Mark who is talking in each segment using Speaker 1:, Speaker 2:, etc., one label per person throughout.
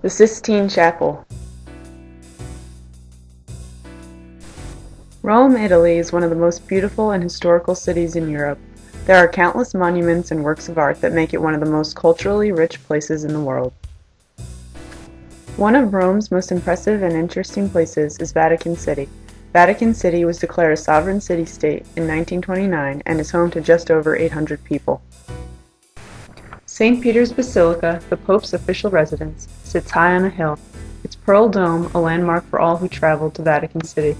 Speaker 1: The Sistine Chapel. Rome, Italy is one of the most beautiful and historical cities in Europe. There are countless monuments and works of art that make it one of the most culturally rich places in the world. One of Rome's most impressive and interesting places is Vatican City. Vatican City was declared a sovereign city-state in 1929 and is home to just over 800 people. St. Peter's Basilica, the Pope's official residence, sits high on a hill, its pearl dome a landmark for all who travel to Vatican City.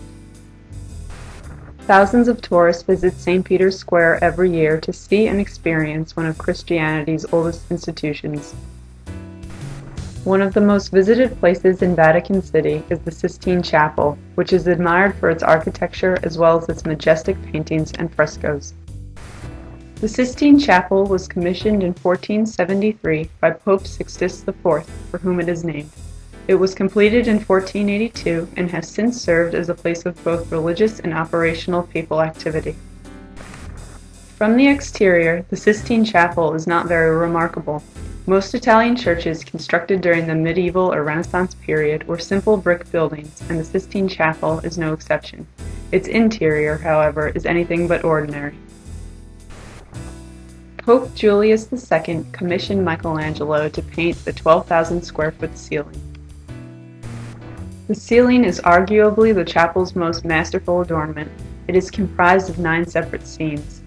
Speaker 1: Thousands of tourists visit St. Peter's Square every year to see and experience one of Christianity's oldest institutions. One of the most visited places in Vatican City is the Sistine Chapel, which is admired for its architecture as well as its majestic paintings and frescoes. The Sistine Chapel was commissioned in 1473 by Pope Sixtus IV, for whom it is named. It was completed in 1482 and has since served as a place of both religious and operational papal activity. From the exterior, the Sistine Chapel is not very remarkable. Most Italian churches constructed during the medieval or Renaissance period were simple brick buildings, and the Sistine Chapel is no exception. Its interior, however, is anything but ordinary. Pope Julius II commissioned Michelangelo to paint the 12,000 square foot ceiling. The ceiling is arguably the chapel's most masterful adornment. It is comprised of 9 separate scenes.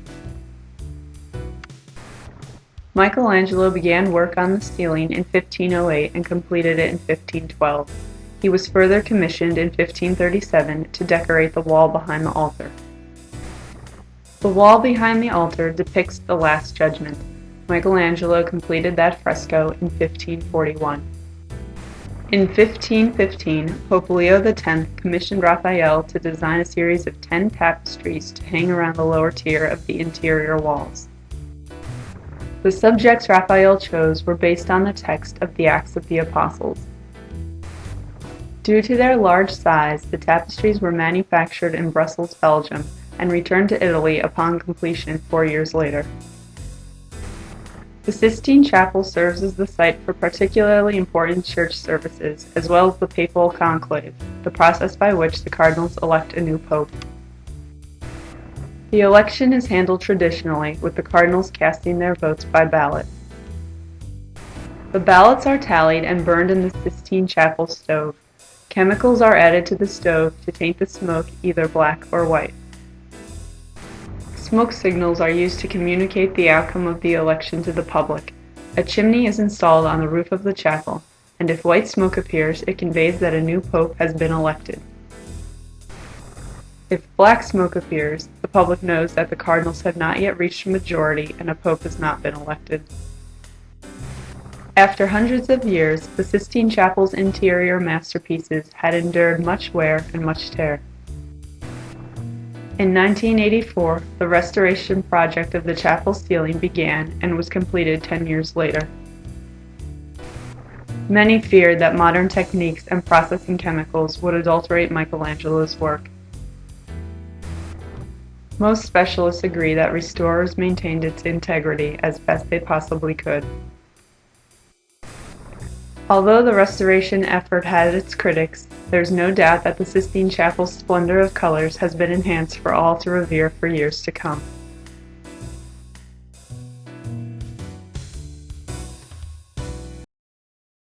Speaker 1: Michelangelo began work on the ceiling in 1508 and completed it in 1512. He was further commissioned in 1537 to decorate the wall behind the altar. The wall behind the altar depicts the Last Judgment. Michelangelo completed that fresco in 1541. In 1515, Pope Leo X commissioned Raphael to design a series of 10 tapestries to hang around the lower tier of the interior walls. The subjects Raphael chose were based on the text of the Acts of the Apostles. Due to their large size, the tapestries were manufactured in Brussels, Belgium, and returned to Italy upon completion 4 years later. The Sistine Chapel serves as the site for particularly important church services, as well as the papal conclave, the process by which the cardinals elect a new pope. The election is handled traditionally, with the cardinals casting their votes by ballot. The ballots are tallied and burned in the Sistine Chapel stove. Chemicals are added to the stove to taint the smoke either black or white. Smoke signals are used to communicate the outcome of the election to the public. A chimney is installed on the roof of the chapel, and if white smoke appears, it conveys that a new pope has been elected. If black smoke appears, the public knows that the cardinals have not yet reached a majority and a pope has not been elected. After hundreds of years, the Sistine Chapel's interior masterpieces had endured much wear and much tear. In 1984, the restoration project of the chapel ceiling began and was completed 10 years later. Many feared that modern techniques and processing chemicals would adulterate Michelangelo's work. Most specialists agree that restorers maintained its integrity as best they possibly could. Although the restoration effort had its critics, there's no doubt that the Sistine Chapel's splendor of colors has been enhanced for all to revere for years to come.